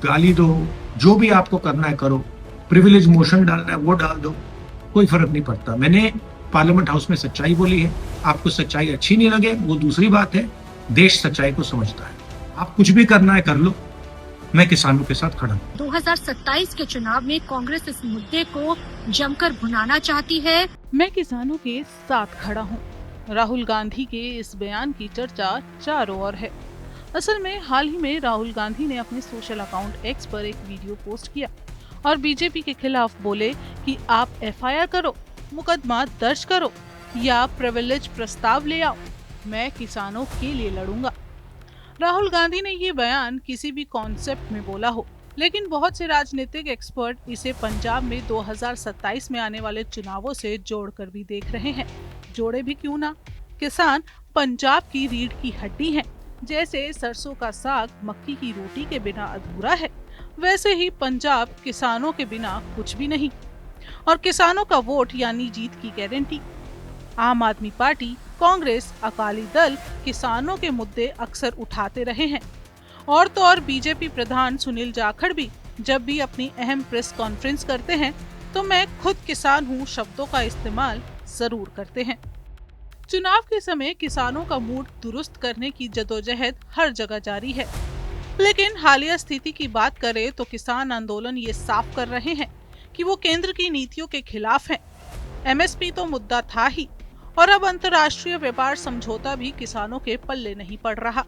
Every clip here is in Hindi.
गाली दो, जो भी आपको करना है करो, प्रिविलेज मोशन डालना है वो डाल दो, कोई फर्क नहीं पड़ता। मैंने पार्लियामेंट हाउस में सच्चाई बोली है। आपको सच्चाई अच्छी नहीं लगे वो दूसरी बात है, देश सच्चाई को समझता है। आप कुछ भी करना है कर लो, मैं किसानों के साथ खड़ा हूँ। 2027 के चुनाव में कांग्रेस इस मुद्दे को जमकर भुनाना चाहती है। मैं किसानों के साथ खड़ा हूँ। राहुल गांधी के इस बयान की चर्चा चारों ओर है। असल में हाल ही में राहुल गांधी ने अपने सोशल अकाउंट एक्स पर एक वीडियो पोस्ट किया और बीजेपी के खिलाफ बोले कि आप एफआईआर करो, मुकदमा दर्ज करो या प्रिविलेज प्रस्ताव ले आओ, मैं किसानों के लिए लड़ूंगा। राहुल गांधी ने ये बयान किसी भी कॉन्सेप्ट में बोला हो, लेकिन बहुत से राजनीतिक एक्सपर्ट इसे पंजाब में 2027 में आने वाले चुनावों से जोड़कर भी देख रहे हैं। जोड़े भी क्यों ना, किसान पंजाब की रीढ़ की हड्डी हैं। जैसे सरसों का साग मक्की की रोटी के बिना अधूरा है, वैसे ही पंजाब किसानों के बिना कुछ भी नहीं। और किसानों का वोट यानी जीत की गारंटी। आम आदमी पार्टी, कांग्रेस, अकाली दल किसानों के मुद्दे अक्सर उठाते रहे हैं। और तो और बीजेपी प्रधान सुनील जाखड़ भी जब भी अपनी अहम प्रेस कॉन्फ्रेंस करते हैं तो मैं खुद किसान हूँ शब्दों का इस्तेमाल जरूर करते हैं। चुनाव के समय किसानों का मूड दुरुस्त करने की जदोजहद हर जगह जारी है, लेकिन हालिया स्थिति की बात करें तो किसान आंदोलन ये साफ कर रहे हैं कि वो केंद्र की नीतियों के खिलाफ हैं। एमएसपी तो मुद्दा था ही, और अब अंतर्राष्ट्रीय व्यापार समझौता भी किसानों के पल्ले नहीं पड़ रहा।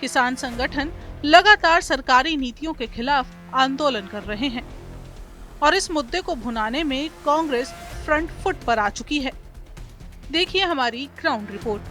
किसान संगठन लगातार सरकारी नीतियों के खिलाफ आंदोलन कर रहे हैं और इस मुद्दे को भुनाने में कांग्रेस फ्रंट फुट पर आ चुकी है। देखिए हमारी ग्राउंड रिपोर्ट।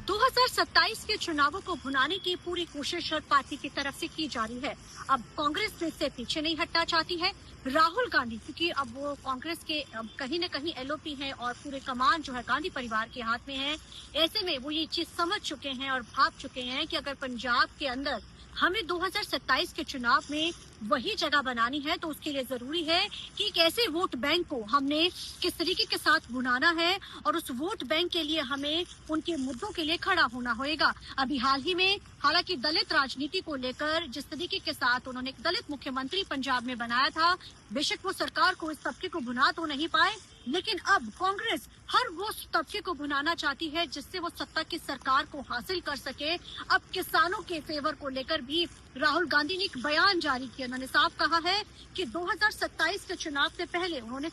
2027 के चुनावों को भुनाने की पूरी कोशिश हर पार्टी की तरफ से की जा रही है। अब कांग्रेस इससे पीछे नहीं हटना चाहती है। राहुल गांधी, क्योंकि अब वो कांग्रेस के कहीं न कहीं एलओपी है और पूरे कमान जो है गांधी परिवार के हाथ में है। ऐसे में वो ये चीज समझ चुके हैं और भाप चुके हैं कि अगर पंजाब के अंदर हमें 2027 के चुनाव में वही जगह बनानी है तो उसके लिए जरूरी है कि एक ऐसे वोट बैंक को हमने किस तरीके के साथ भुनाना है और उस वोट बैंक के लिए हमें उनके मुद्दों के लिए खड़ा होना होगा। अभी हाल ही में हालांकि दलित राजनीति को लेकर जिस तरीके के साथ उन्होंने एक दलित मुख्यमंत्री पंजाब में बनाया था, बेशक वो सरकार को इस तबके को भुना तो नहीं पाए, लेकिन अब कांग्रेस हर वो तबके को भुनाना चाहती है जिससे वो सत्ता की सरकार को हासिल कर सके। अब किसानों के फेवर को लेकर भी राहुल गांधी ने एक बयान जारी किया। उन्होंने साफ कहा है कि 2027 के चुनाव से पहले उन्होंने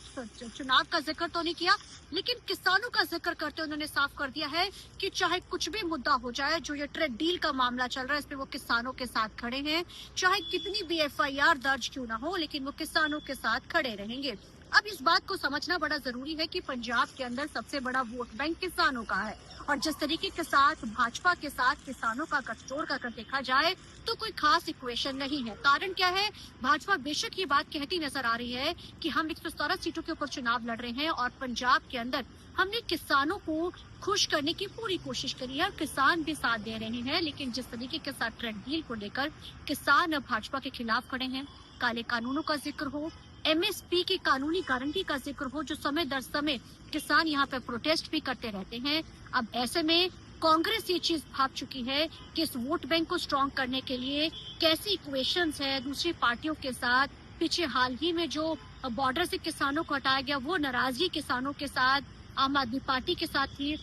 चुनाव का जिक्र तो नहीं किया, लेकिन किसानों का जिक्र करते उन्होंने साफ कर दिया है कि चाहे कुछ भी मुद्दा हो जाए, जो ये ट्रेड डील का मामला चल रहा है, इस पे वो किसानों के साथ खड़े हैं। चाहे कितनी भी एफआईआर दर्ज क्यों ना हो, लेकिन वो किसानों के साथ खड़े रहेंगे। अब इस बात को समझना बड़ा जरूरी है कि पंजाब के अंदर सबसे बड़ा वोट बैंक किसानों का है और जिस तरीके के साथ भाजपा के साथ किसानों का गठजोड़ का अगर देखा जाए तो कोई खास इक्वेशन नहीं है। कारण क्या है, भाजपा बेशक ये बात कहती नजर आ रही है कि हम 117 सीटों के ऊपर चुनाव लड़ रहे हैं और पंजाब के अंदर हमने किसानों को खुश करने की पूरी कोशिश करी है और किसान भी साथ दे रहे हैं, लेकिन जिस तरीके के साथ ट्रेड डील को लेकर किसान भाजपा के खिलाफ खड़े हैं, काले कानूनों का जिक्र हो, एमएसपी की कानूनी गारंटी का जिक्र हो, जो समय दर समय किसान यहाँ पे प्रोटेस्ट भी करते रहते हैं। अब ऐसे में कांग्रेस ये चीज भाप चुकी है कि इस वोट बैंक को स्ट्रांग करने के लिए कैसी इक्वेशंस है दूसरी पार्टियों के साथ। पीछे हाल ही में जो बॉर्डर से किसानों को हटाया गया, वो नाराजगी किसानों के साथ, आम आदमी पार्टी के साथ थी,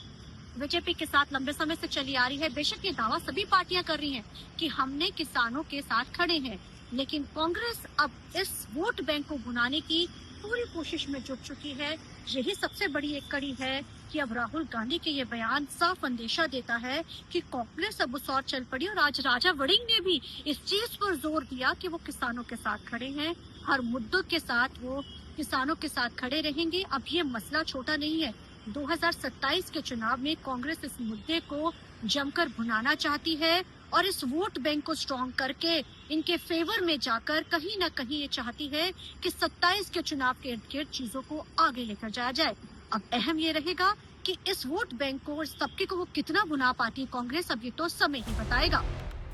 बीजेपी के साथ लंबे समय से चली आ रही है। बेशक ये दावा सभी पार्टियां कर रही हैं कि हमने किसानों के साथ खड़े हैं, लेकिन कांग्रेस अब इस वोट बैंक को भुनाने की पूरी कोशिश में जुट चुकी है। यही सबसे बड़ी एक कड़ी है कि अब राहुल गांधी के ये बयान साफ अंदेशा देता है कि कांग्रेस अब उस ओर चल पड़ी और आज राजा वड़िंग ने भी इस चीज पर जोर दिया कि वो किसानों के साथ खड़े हैं, हर मुद्दों के साथ वो किसानों के साथ खड़े रहेंगे। अब ये मसला छोटा नहीं है। 2027 के चुनाव में कांग्रेस इस मुद्दे को जमकर भुनाना चाहती है और इस वोट बैंक को स्ट्रॉन्ग करके इनके फेवर में जाकर कहीं ना कहीं ये चाहती है कि 27 के चुनाव के इर्द-गिर्द चीजों को आगे लेकर जाया जाए। अब अहम ये रहेगा कि इस वोट बैंक को, इस तबके को वो कितना भुना पाती है कांग्रेस, अब ये तो समय ही बताएगा।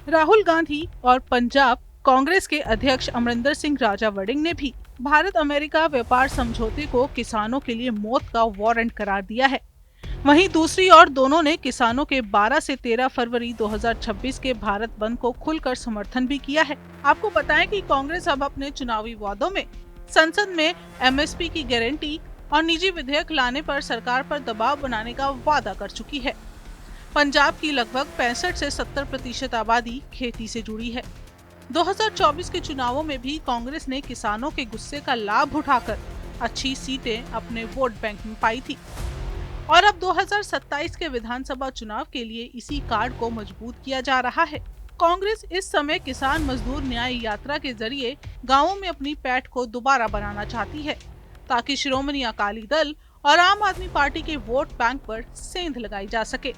राहुल गांधी और पंजाब कांग्रेस के अध्यक्ष अमरिंदर सिंह राजा वड़िंग ने भी भारत अमेरिका व्यापार समझौते को किसानों के लिए मौत का वारंट करार दिया है। वहीं दूसरी ओर दोनों ने किसानों के 12 से 13 फरवरी 2026 के भारत बंद को खुलकर समर्थन भी किया है। आपको बताएं कि कांग्रेस अब अपने चुनावी वादों में संसद में एमएसपी की गारंटी और निजी विधेयक लाने पर सरकार पर दबाव बनाने का वादा कर चुकी है। पंजाब की लगभग 65 से 70% आबादी खेती से जुड़ी है। 2024 के चुनावों में भी कांग्रेस ने किसानों के गुस्से का लाभ उठाकर अच्छी सीटें अपने वोट बैंक में पाई थी और अब 2027 के विधानसभा चुनाव के लिए इसी कार्ड को मजबूत किया जा रहा है। कांग्रेस इस समय किसान मजदूर न्याय यात्रा के जरिए गांवों में अपनी पैठ को दोबारा बनाना चाहती है ताकि शिरोमणि अकाली दल और आम आदमी पार्टी के वोट बैंक पर सेंध लगाई जा सके।